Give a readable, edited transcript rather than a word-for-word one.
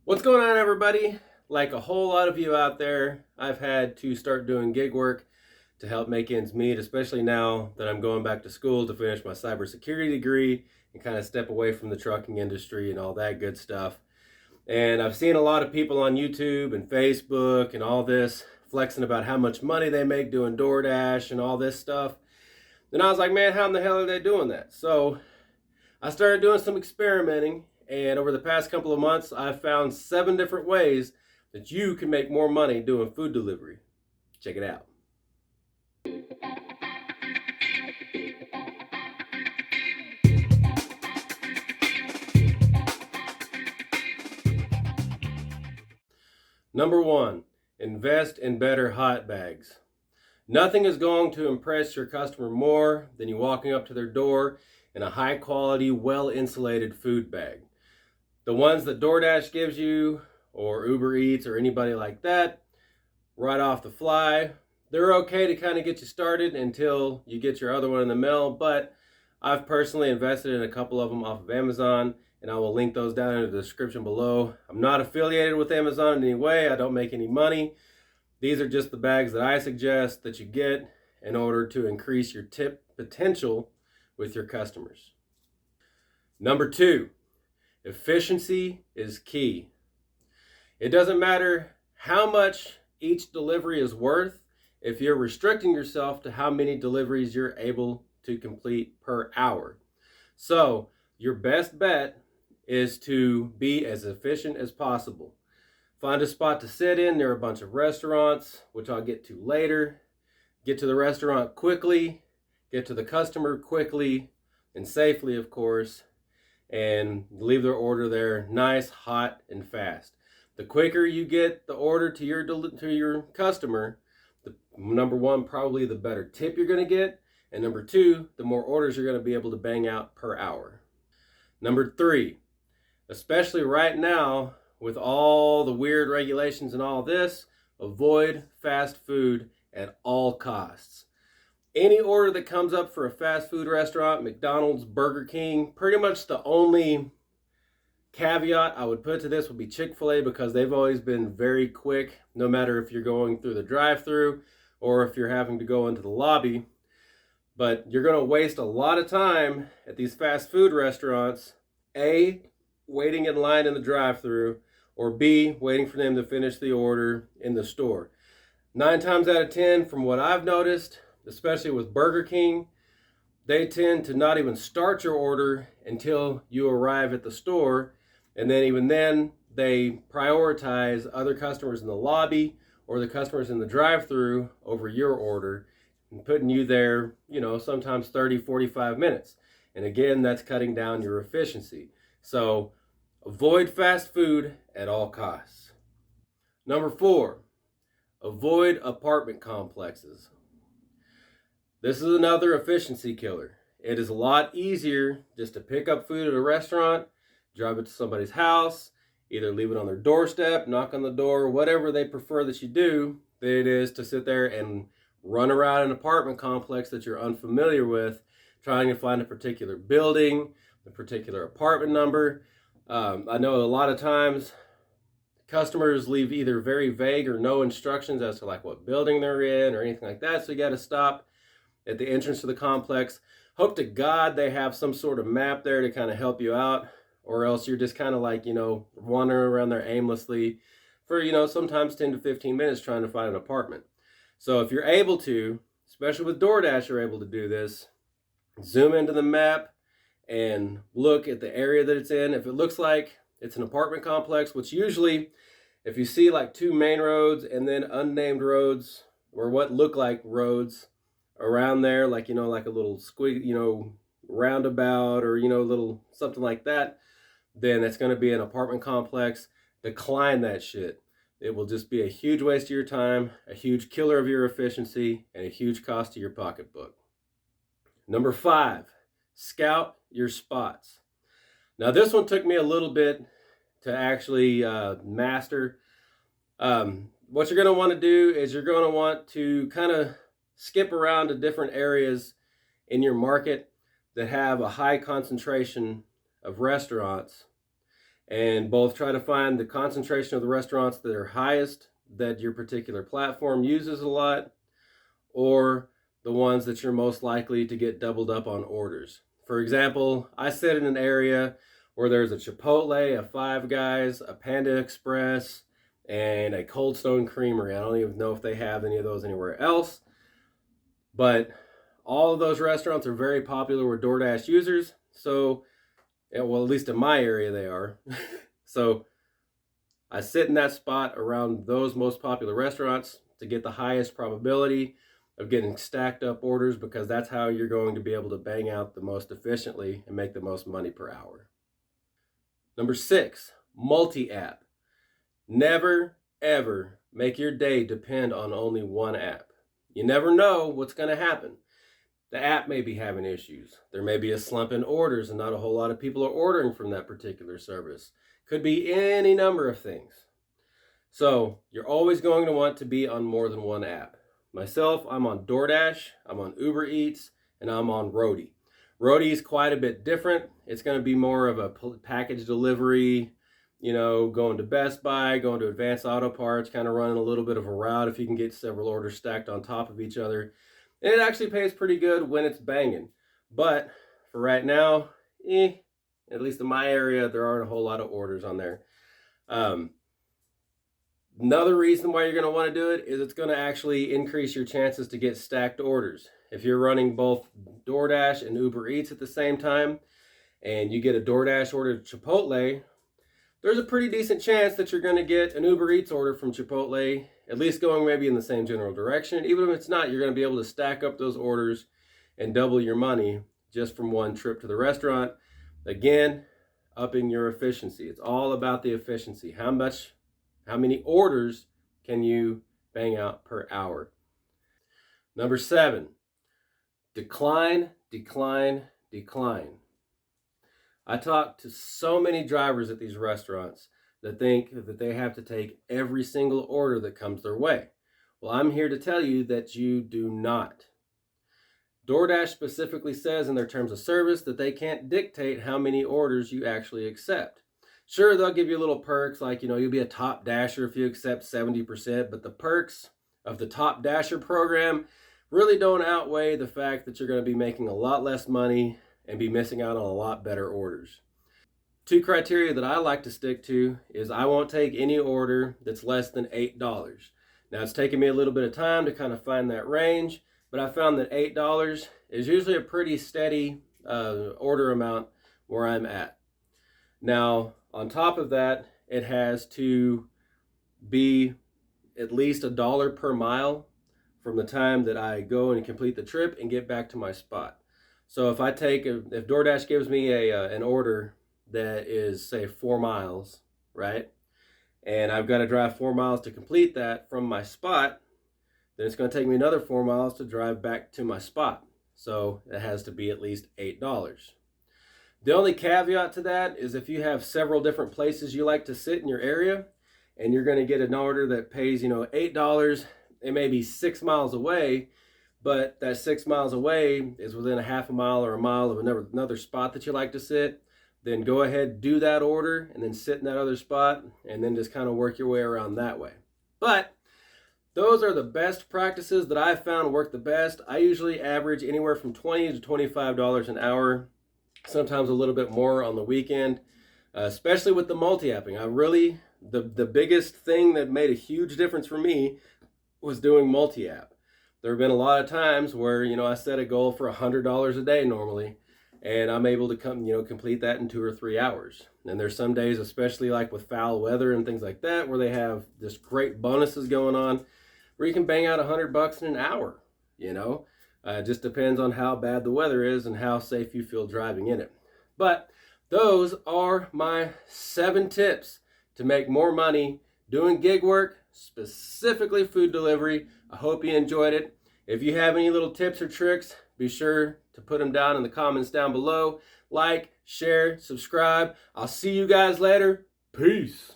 What's going on, everybody? Like a whole lot of you out there, I've had to start doing gig work to help make ends meet, especially now that I'm going back to school to finish my cybersecurity degree and kind of step away from the trucking industry and all that good stuff. And I've seen a lot of people on YouTube and Facebook and all this flexing about how much money they make doing DoorDash and all this stuff. And I was like, man, how in the hell are they doing that? So I started doing some experimenting, and over the past couple of months, I've found 7 different ways that you can make more money doing food delivery. Check it out. Number 1, invest in better hot bags. Nothing is going to impress your customer more than you walking up to their door in a high quality, well insulated food bag. The ones that DoorDash gives you, or Uber Eats, or anybody like that, right off the fly, they're okay to kind of get you started until you get your other one in the mail. But I've personally invested in a couple of them off of Amazon, and I will link those down in the description below. I'm not affiliated with Amazon in any way. I don't make any money. These are just the bags that I suggest that you get in order to increase your tip potential with your customers. Number 2, efficiency is key. It doesn't matter how much each delivery is worth if you're restricting yourself to how many deliveries you're able to complete per hour. So your best bet is to be as efficient as possible. Find a spot to sit in. There are a bunch of restaurants, which I'll get to later. Get to the restaurant quickly, get to the customer quickly and safely, of course, and leave their order there nice, hot, and fast. The quicker you get the order to your customer, the number 1, probably the better tip you're going to get, and number 2, the more orders you're going to be able to bang out per hour. Number 3, especially right now with all the weird regulations and all this, avoid fast food at all costs. Any order that comes up for a fast food restaurant, McDonald's, Burger King, pretty much the only caveat I would put to this would be Chick-fil-A, because they've always been very quick, no matter if you're going through the drive-thru or if you're having to go into the lobby. But you're going to waste a lot of time at these fast food restaurants, A, waiting in line in the drive-thru, or B, waiting for them to finish the order in the store. 9 times out of 10, from what I've noticed, especially with Burger King, they tend to not even start your order until you arrive at the store. And then even then, they prioritize other customers in the lobby or the customers in the drive-thru over your order, and putting you there, sometimes 30, 45 minutes. And again, that's cutting down your efficiency. So avoid fast food at all costs. Number 4, avoid apartment complexes. This is another efficiency killer. It is a lot easier just to pick up food at a restaurant, drive it to somebody's house, either leave it on their doorstep, knock on the door, whatever they prefer that you do, than it is to sit there and run around an apartment complex that you're unfamiliar with, trying to find a particular building, a particular apartment number. I know a lot of times customers leave either very vague or no instructions as to like what building they're in or anything like that. So you got to stop at the entrance to the complex. Hope to God they have some sort of map there to kind of help you out, or else you're just kind of like, wandering around there aimlessly for, sometimes 10 to 15 minutes trying to find an apartment. So if you're able to, especially with DoorDash, you're able to do this, zoom into the map and look at the area that it's in. If it looks like it's an apartment complex, which usually, if you see like 2 main roads and then unnamed roads, or what look like roads around there, like, like a little squig, roundabout, or, little something like that, then it's going to be an apartment complex. Decline that shit. It will just be a huge waste of your time, a huge killer of your efficiency, and a huge cost to your pocketbook. Number 5, scout your spots. Now, this one took me a little bit to actually master. What you're going to want to do is you're going to want to kind of skip around to different areas in your market that have a high concentration of restaurants, and both try to find the concentration of the restaurants that are highest that your particular platform uses a lot, or the ones that you're most likely to get doubled up on orders. For example, I sit in an area where there's a Chipotle, a Five Guys, a Panda Express, and a Cold Stone Creamery. I don't even know if they have any of those anywhere else, but all of those restaurants are very popular with DoorDash users. So, well, at least in my area they are. So I sit in that spot around those most popular restaurants to get the highest probability of getting stacked up orders, because that's how you're going to be able to bang out the most efficiently and make the most money per hour. Number 6, MultiApp. Never, ever make your day depend on only one app. You never know what's going to happen. The app may be having issues. There may be a slump in orders and not a whole lot of people are ordering from that particular service. Could be any number of things. So you're always going to want to be on more than one app. Myself, I'm on DoorDash, I'm on Uber Eats, and I'm on Roadie. Roadie is quite a bit different. It's going to be more of a package delivery, going to Best Buy, going to Advanced Auto Parts, kind of running a little bit of a route if you can get several orders stacked on top of each other. And it actually pays pretty good when it's banging. But for right now, at least in my area, there aren't a whole lot of orders on there. Another reason why you're going to want to do it is it's going to actually increase your chances to get stacked orders. If you're running both DoorDash and Uber Eats at the same time, and you get a DoorDash order to Chipotle, there's a pretty decent chance that you're going to get an Uber Eats order from Chipotle, at least going maybe in the same general direction. Even if it's not, you're going to be able to stack up those orders and double your money just from one trip to the restaurant. Again, upping your efficiency. It's all about the efficiency. How many orders can you bang out per hour? Number 7, decline, decline, decline. I talk to so many drivers at these restaurants that think that they have to take every single order that comes their way. Well, I'm here to tell you that you do not. DoorDash specifically says in their terms of service that they can't dictate how many orders you actually accept. Sure, they'll give you little perks like, you'll be a top dasher if you accept 70%, but the perks of the top dasher program really don't outweigh the fact that you're going to be making a lot less money and be missing out on a lot better orders. 2 criteria that I like to stick to is I won't take any order that's less than $8. Now, it's taken me a little bit of time to kind of find that range, but I found that $8 is usually a pretty steady order amount where I'm at. Now, on top of that, it has to be at least $1 per mile from the time that I go and complete the trip and get back to my spot. So if DoorDash gives me an order that is, say, 4 miles, right? And I've got to drive 4 miles to complete that from my spot, then it's going to take me another 4 miles to drive back to my spot. So it has to be at least $8. The only caveat to that is if you have several different places you like to sit in your area and you're going to get an order that pays, $8, it may be 6 miles away, but that 6 miles away is within a half a mile or a mile of another spot that you like to sit, then go ahead, do that order, and then sit in that other spot, and then just kind of work your way around that way. But those are the best practices that I've found work the best. I usually average anywhere from $20 to $25 an hour, sometimes a little bit more on the weekend, especially with the multi-apping. The biggest thing that made a huge difference for me was doing multi-app. There have been a lot of times where, I set a goal for $100 a day normally, and I'm able to complete that in 2 or 3 hours. And there's some days, especially like with foul weather and things like that, where they have just great bonuses going on, where you can bang out $100 in an hour. It just depends on how bad the weather is and how safe you feel driving in it. But those are my 7 tips to make more money doing gig work, specifically food delivery. I hope you enjoyed it. If you have any little tips or tricks, be sure to put them down in the comments down below. Like, share, subscribe. I'll see you guys later. Peace.